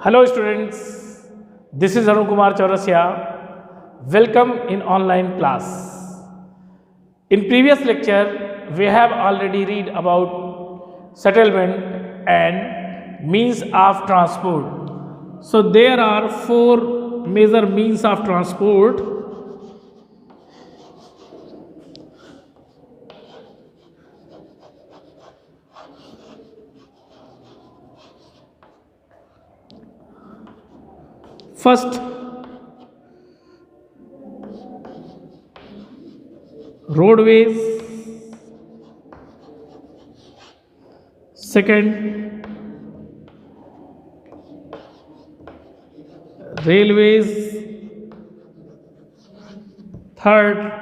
Hello students, this is Arun Kumar Chaurasia. Welcome in online class. In previous lecture, we have already read about settlement and means of transport. So there are four major means of transport. First, roadways. Second, railways. Third,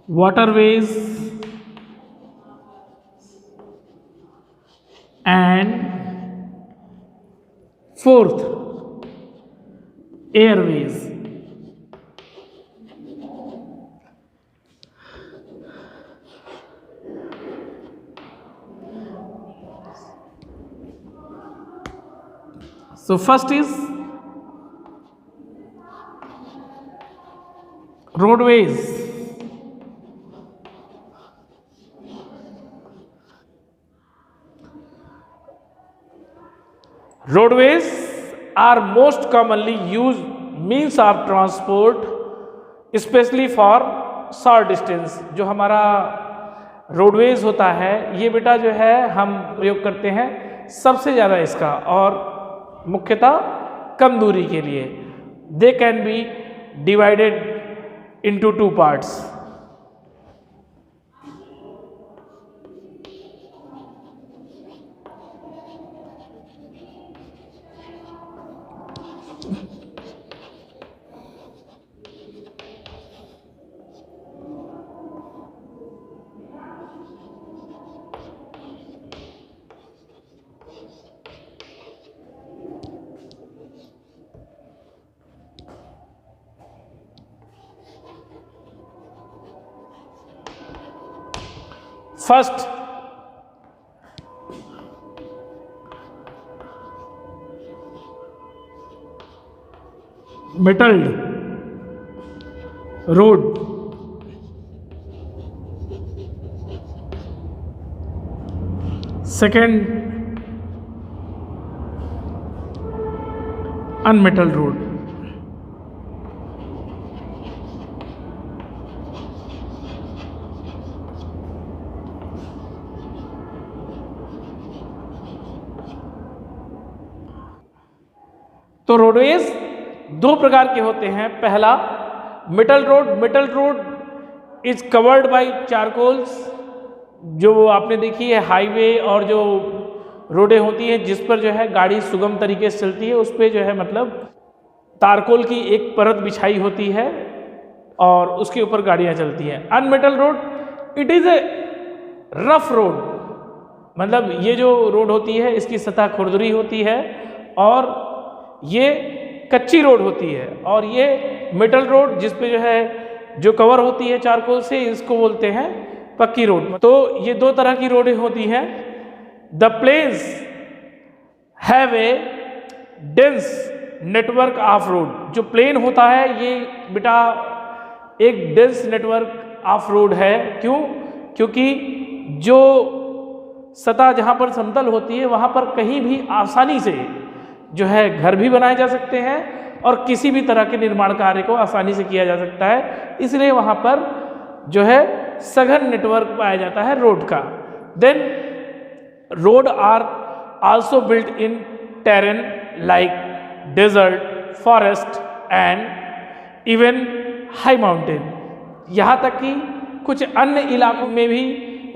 waterways. And fourth, airways. So first is roadways. Roadways are most commonly used means of transport, especially for short distance. जो हमारा roadways होता है ये बेटा जो है हम प्रयोग करते हैं सबसे ज़्यादा इसका, और मुख्यतः कम दूरी के लिए. They can be divided into two parts. First, metalled road. Second, unmetalled road. तो रोडवेज दो प्रकार के होते हैं. पहला metal road. Metal road is covered by charcoals. जो आपने देखी है हाईवे और जो रोडें होती हैं जिस पर जो है गाड़ी सुगम तरीके से चलती है, उस पर जो है मतलब तारकोल की एक परत बिछाई होती है और उसके ऊपर गाड़ियां चलती हैं. Unmetalled road it is a rough road. मतलब ये जो रोड होती है इसकी सतह खुरदरी होती है और ये कच्ची रोड होती है. और ये मेटल रोड जिस पे जो है जो कवर होती है चारकोल से, इसको बोलते हैं पक्की रोड. तो ये दो तरह की रोडें होती हैं. The plains have a dense network of road. जो प्लेन होता है ये बेटा एक डेंस नेटवर्क ऑफ रोड है. क्यों? क्योंकि जो सतह जहाँ पर समतल होती है वहाँ पर कहीं भी आसानी से जो है घर भी बनाए जा सकते हैं और किसी भी तरह के निर्माण कार्य को आसानी से किया जा सकता है. इसलिए वहाँ पर जो है सघन नेटवर्क पाया जाता है रोड का. Then road are also built in terrain like desert, forest and even high mountain. यहाँ तक कि कुछ अन्य इलाकों में भी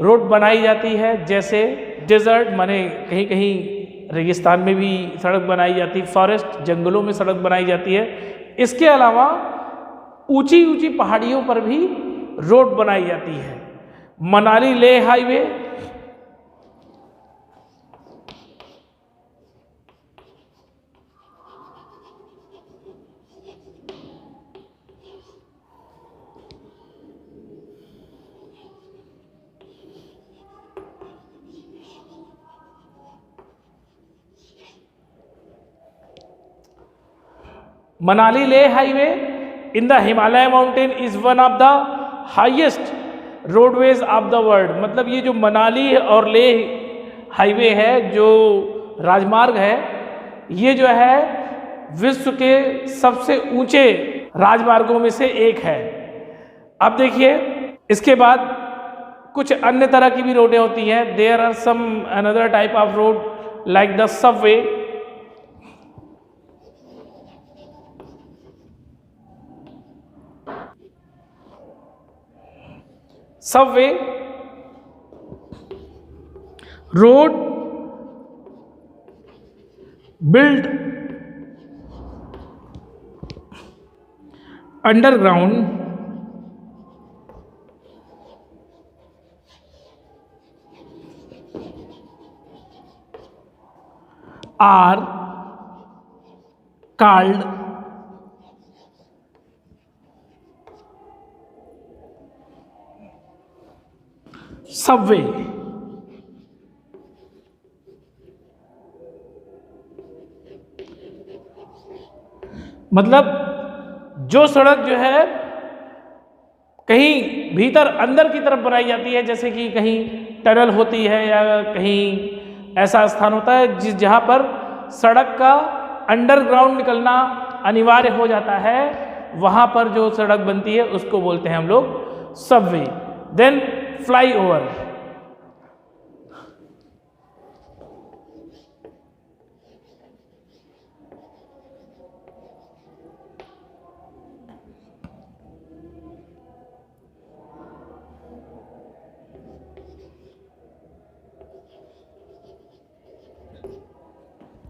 रोड बनाई जाती है. जैसे डेजर्ट माने कहीं कहीं रेगिस्तान में भी सड़क बनाई जाती है, फॉरेस्ट जंगलों में सड़क बनाई जाती है. इसके अलावा ऊंची ऊंची पहाड़ियों पर भी रोड बनाई जाती है. Manali Leh highway, Manali Leh highway in the Himalaya mountain is one of the highest roadways of the world. मतलब ये जो मनाली और लेह हाईवे है, जो राजमार्ग है, ये जो है विश्व के सबसे ऊंचे राजमार्गों में से एक है। अब देखिए इसके बाद कुछ अन्य तरह की भी रोडें होती हैं। There are some another type of road like the subway. Subway road built underground are called subway. मतलब जो सड़क जो है कहीं भीतर अंदर की तरफ बनाई जाती है, जैसे कि कहीं टनल होती है या कहीं ऐसा स्थान होता है जहां पर सड़क का अंडरग्राउंड निकलना अनिवार्य हो जाता है, वहां पर जो सड़क बनती है उसको बोलते हैं हम लोग subway. Then flyover.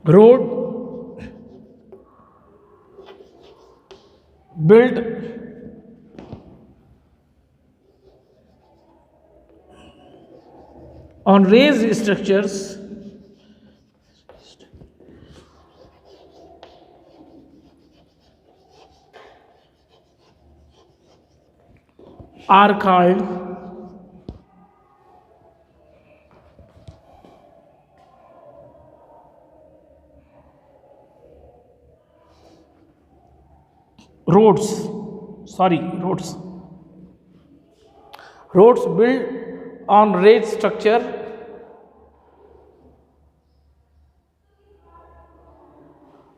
Road built on raised structures are called roads. Roads built on raised structure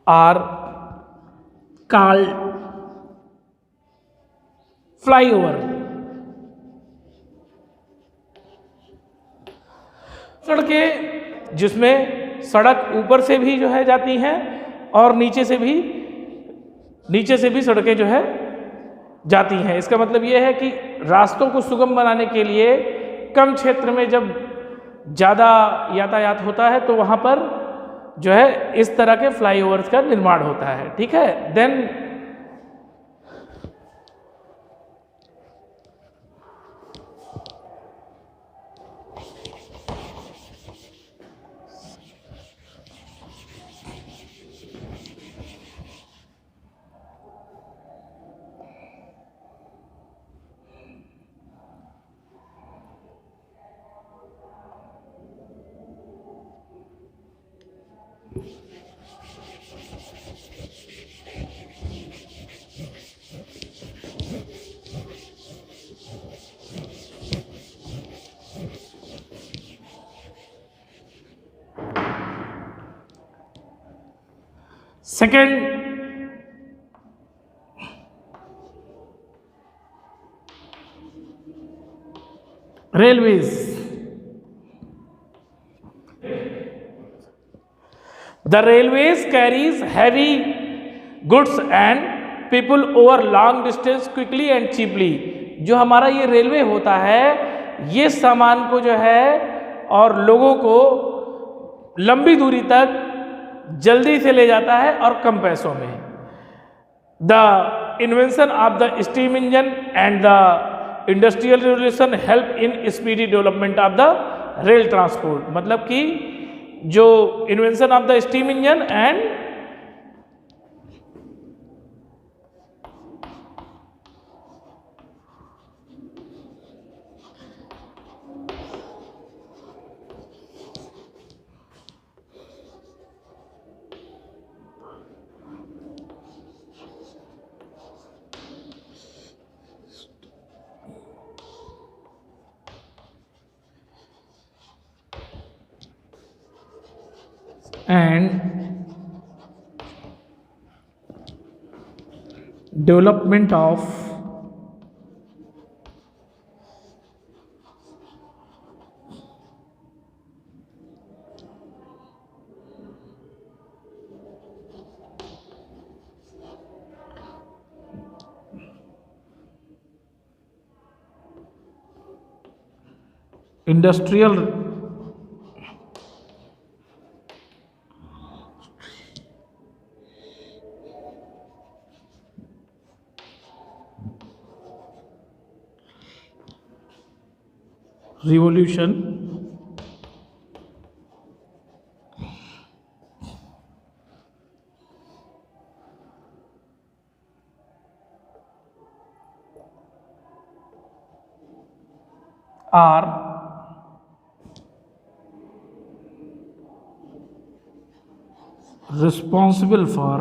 are called flyover। सड़कें जिसमें सड़क ऊपर से भी जो है जाती हैं और नीचे से भी सड़कें जो है जाती हैं। इसका मतलब ये है कि रास्तों को सुगम बनाने के लिए कम क्षेत्र में जब ज़्यादा यातायात होता है तो वहाँ पर जो है इस तरह के फ्लाईओवर्स का निर्माण होता है। ठीक है। Then second, railways. The railways carries heavy goods and people over long distance quickly and cheaply। जो हमारा ये रेलवे होता है ये सामान को जो है और लोगों को लंबी दूरी तक जल्दी से ले जाता है और कम पैसों में। The invention of the steam engine and the industrial revolution help in speedy development of the rail transport. मतलब कि जो invention of the steam engine and and development of industrial revolution are responsible for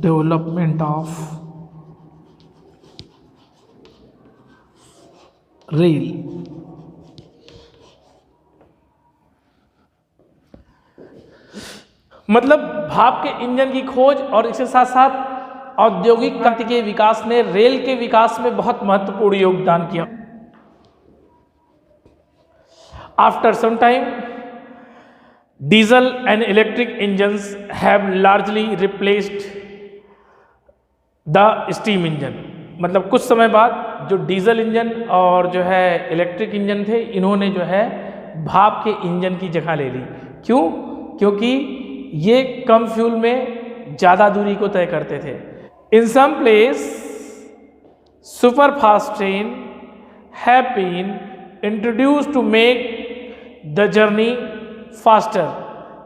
development of rail. मतलब भाप के engine की खोज और इसके साथ साथ औद्योगिक क्रांति के विकास ने रेल के विकास में बहुत महत्वपूर्ण योगदान किया. After some time diesel and electric engines have largely replaced the steam engine. मतलब कुछ समय बाद जो डीजल इंजन और जो है इलेक्ट्रिक इंजन थे, इन्होंने जो है भाप के इंजन की जगह ले ली. क्यों? क्योंकि ये कम फ्यूल में ज़्यादा दूरी को तय करते थे. In some place super fast train have been introduce to make the journey faster.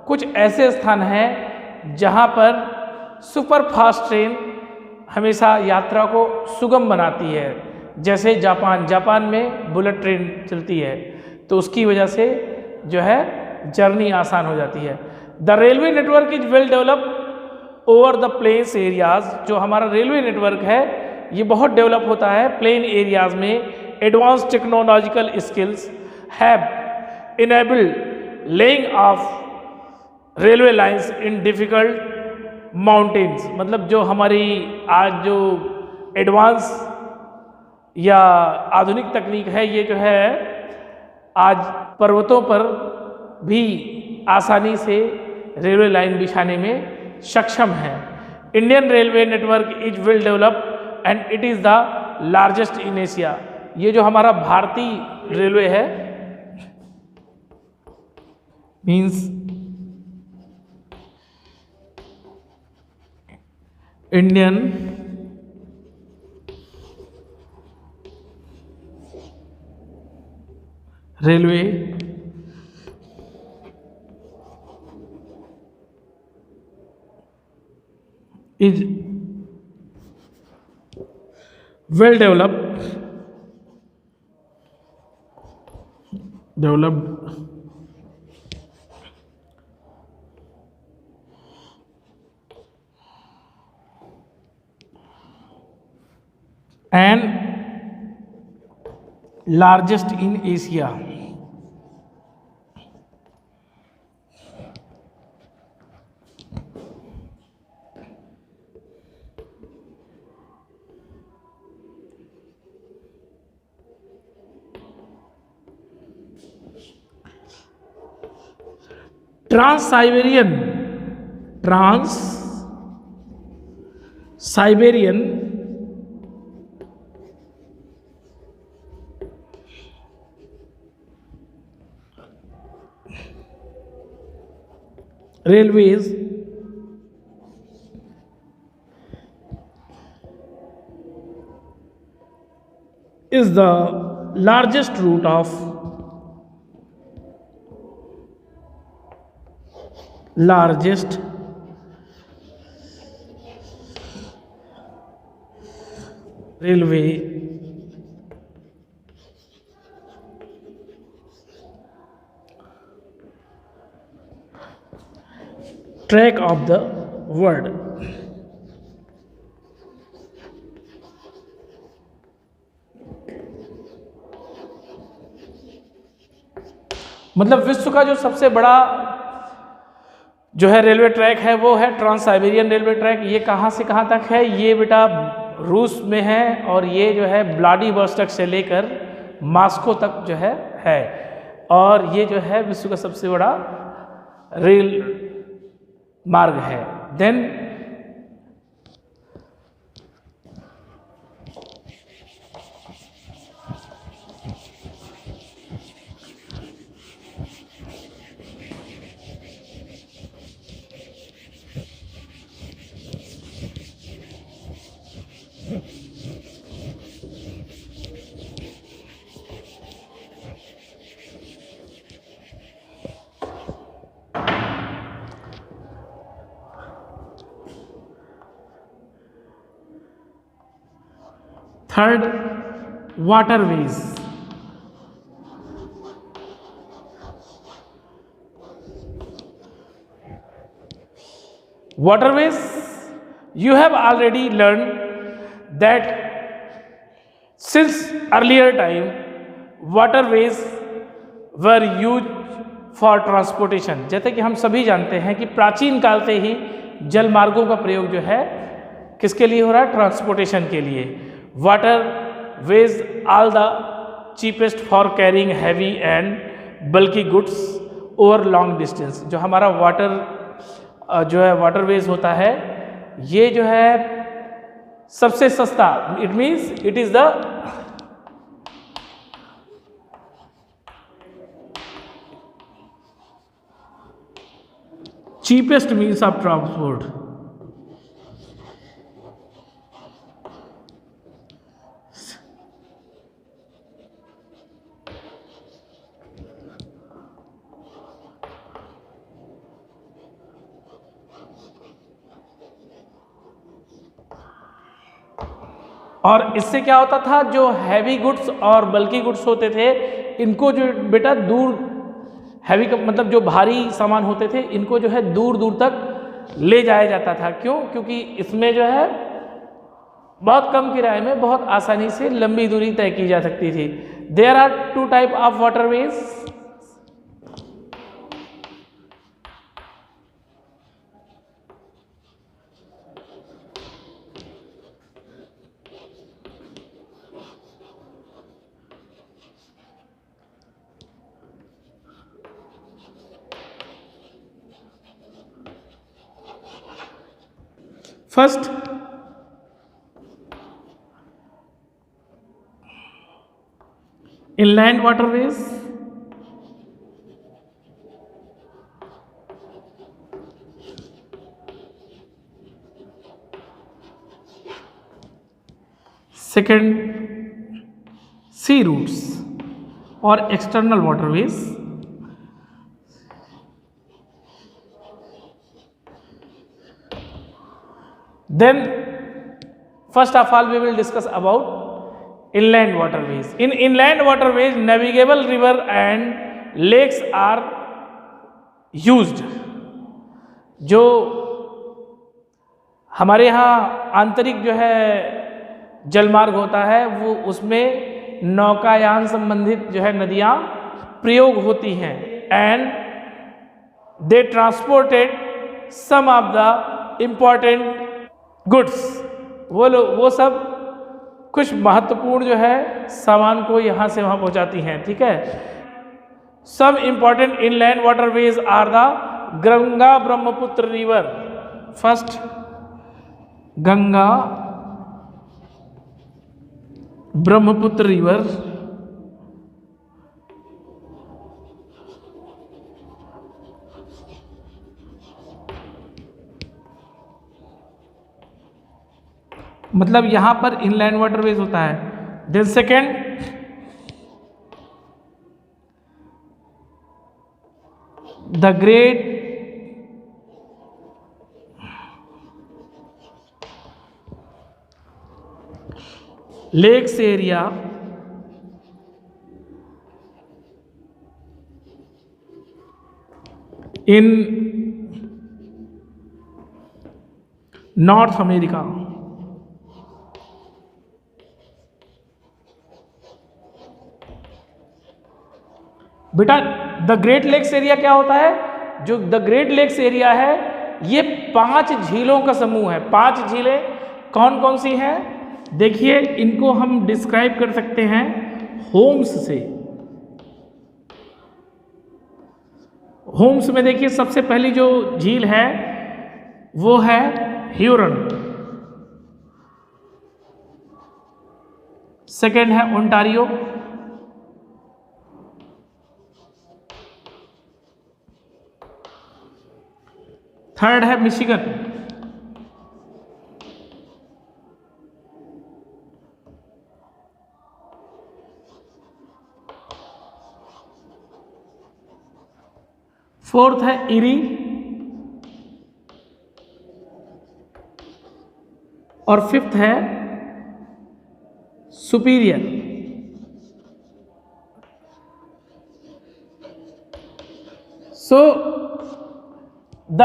कुछ ऐसे स्थान हैं जहाँ पर सुपर फास्ट ट्रेन हमेशा यात्रा को सुगम बनाती है. जैसे जापान में बुलेट ट्रेन चलती है, तो उसकी वजह से जो है जर्नी आसान हो जाती है. The railway network is well develop over the plains areas. जो हमारा रेलवे नेटवर्क है ये बहुत डेवलप होता है प्लेन एरियाज में. Advance technological skills have enabled laying of railway lines in difficult mountains. मतलब जो हमारी आज जो एडवांस या आधुनिक तकनीक है, ये जो है आज पर्वतों पर भी आसानी से रेलवे लाइन बिछाने में सक्षम है. Indian railway network is well develop and it is the largest in Asia. ये जो हमारा भारतीय रेलवे है means Indian railway is well developed and largest in Asia. Trans-Siberian railways is the largest route of railway track of the world. मतलब विश्व का जो सबसे बड़ा जो है रेलवे ट्रैक है वो है ट्रांस साइबेरियन रेलवे ट्रैक। ये कहाँ से कहाँ तक है? ये बेटा रूस में है और ये जो है व्लादिवोस्टोक से लेकर मॉस्को तक जो है। और ये जो है विश्व का सबसे बड़ा रेल मार्ग है। Then third, waterways. Waterways, you have already learned that since earlier time waterways were used for transportation। जैसे कि हम सभी जानते हैं कि प्राचीन काल से ही जल मार्गों का प्रयोग जो है किसके लिए हो रहा है? ट्रांसपोर्टेशन के लिए। Waterways are the cheapest for carrying heavy and bulky goods over long distance. जो हमारा जो है वाटरवेज होता है ये जो है सबसे सस्ता, it means it is the cheapest means of transport. और इससे क्या होता था? जो हैवी गुड्स और बल्कि गुड्स होते थे इनको जो बेटा दूर, हैवी का मतलब जो भारी सामान होते थे इनको जो है दूर दूर तक ले जाया जाता था। क्यों? क्योंकि इसमें जो है बहुत कम किराए में बहुत आसानी से लंबी दूरी तय की जा सकती थी। There are two type of waterways. First, inland waterways, second, sea routes or external waterways, then first of all we will discuss about inland waterways. In inland waterways navigable river and lakes are used। जो हमारे यहाँ आंतरिक जो है जलमार्ग होता है वो उसमें नौकायान संबंधित जो है नदियाँ प्रयोग होती हैं। And they transported some of the important goods. वो सब कुछ महत्वपूर्ण जो है सामान को यहाँ से वहाँ पहुँचाती हैं। ठीक है। Some important inland waterways are the Ganga Brahmaputra river. First, Ganga Brahmaputra river, मतलब यहां पर इनलैंड वाटरवेज होता है। Then second, the great lakes area in North America. बेटा द ग्रेट लेक्स एरिया क्या होता है? जो द ग्रेट लेक्स एरिया है ये 5 झीलों का समूह है। 5 झीलें कौन कौन सी हैं? देखिए इनको हम डिस्क्राइब कर सकते हैं होम्स से। होम्स में देखिए सबसे पहली जो झील है वो है ह्यूरन, सेकेंड है ओंटारियो, थर्ड है मिशिगन, फोर्थ है इरी, और फिफ्थ है superior. So the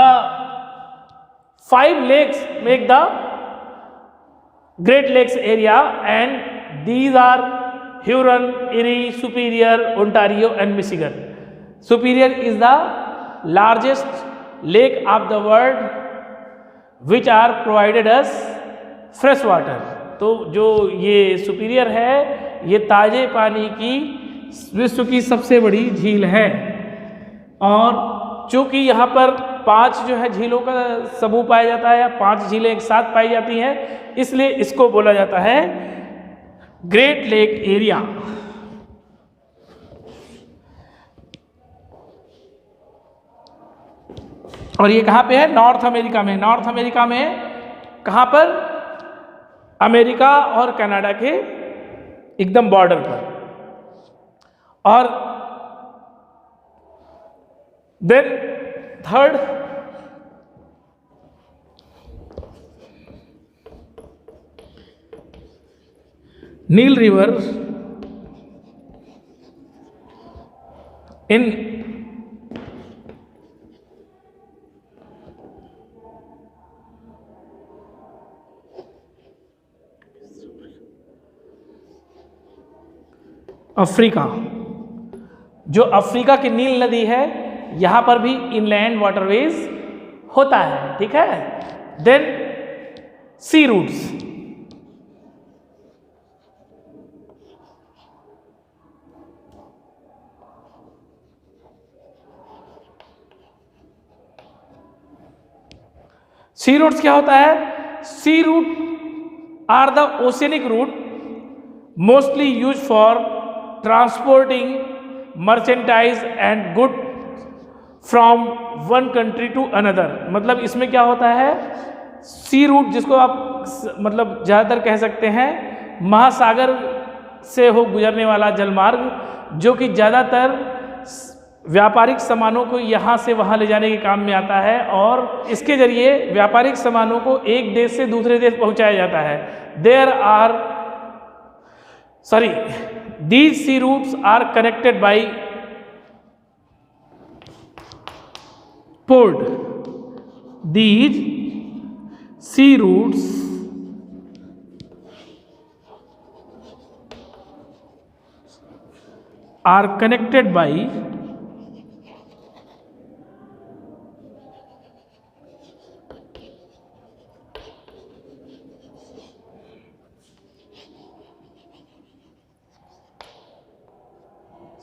5 lakes make the Great Lakes area, and these are Huron, Erie, Superior, Ontario and Michigan. Superior is the largest lake of the world which are provided us fresh water. तो जो ये superior है ये ताजे पानी की विश्व की सबसे बड़ी झील है, और चूंकि यहाँ पर 5 जो है झीलों का समूह पाया जाता है या 5 झीलें एक साथ पाई जाती हैं, इसलिए इसको बोला जाता है ग्रेट लेक एरिया। और ये कहाँ पे है? नॉर्थ अमेरिका में। नॉर्थ अमेरिका में कहाँ पर? अमेरिका और कनाडा के एकदम बॉर्डर पर। और then third Nile river in Africa. जो अफ्रीका की नील नदी है यहां पर भी इनलैंड वाटरवेज होता है, ठीक है। Then sea routes, sea routes क्या होता है? Sea route are the oceanic route mostly use for transporting merchandise and good from one country to another. मतलब इसमें क्या होता है? सी रूट जिसको आप मतलब ज़्यादातर कह सकते हैं महासागर से हो गुजरने वाला जलमार्ग, जो कि ज़्यादातर व्यापारिक सामानों को यहाँ से वहाँ ले जाने के काम में आता है, और इसके जरिए व्यापारिक सामानों को एक देश से दूसरे देश पहुँचाया जाता है। These sea routes are connected by port. These sea routes are connected by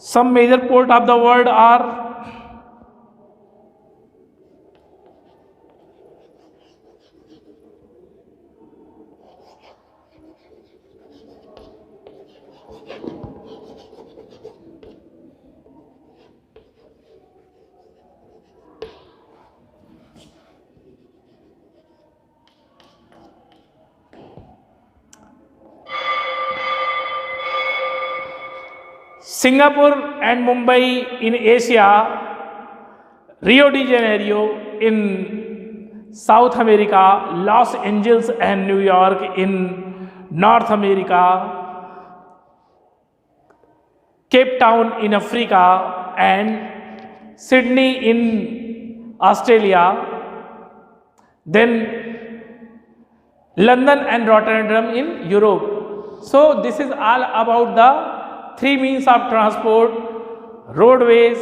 some major port of the world are Singapore and Mumbai in Asia, Rio de Janeiro in South America, Los Angeles and New York in North America, Cape Town in Africa and Sydney in Australia, then London and Rotterdam in Europe. So this is all about the three means of transport: roadways,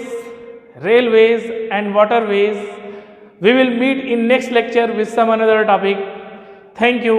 railways and waterways. We will meet in next lecture with some another topic. Thank you.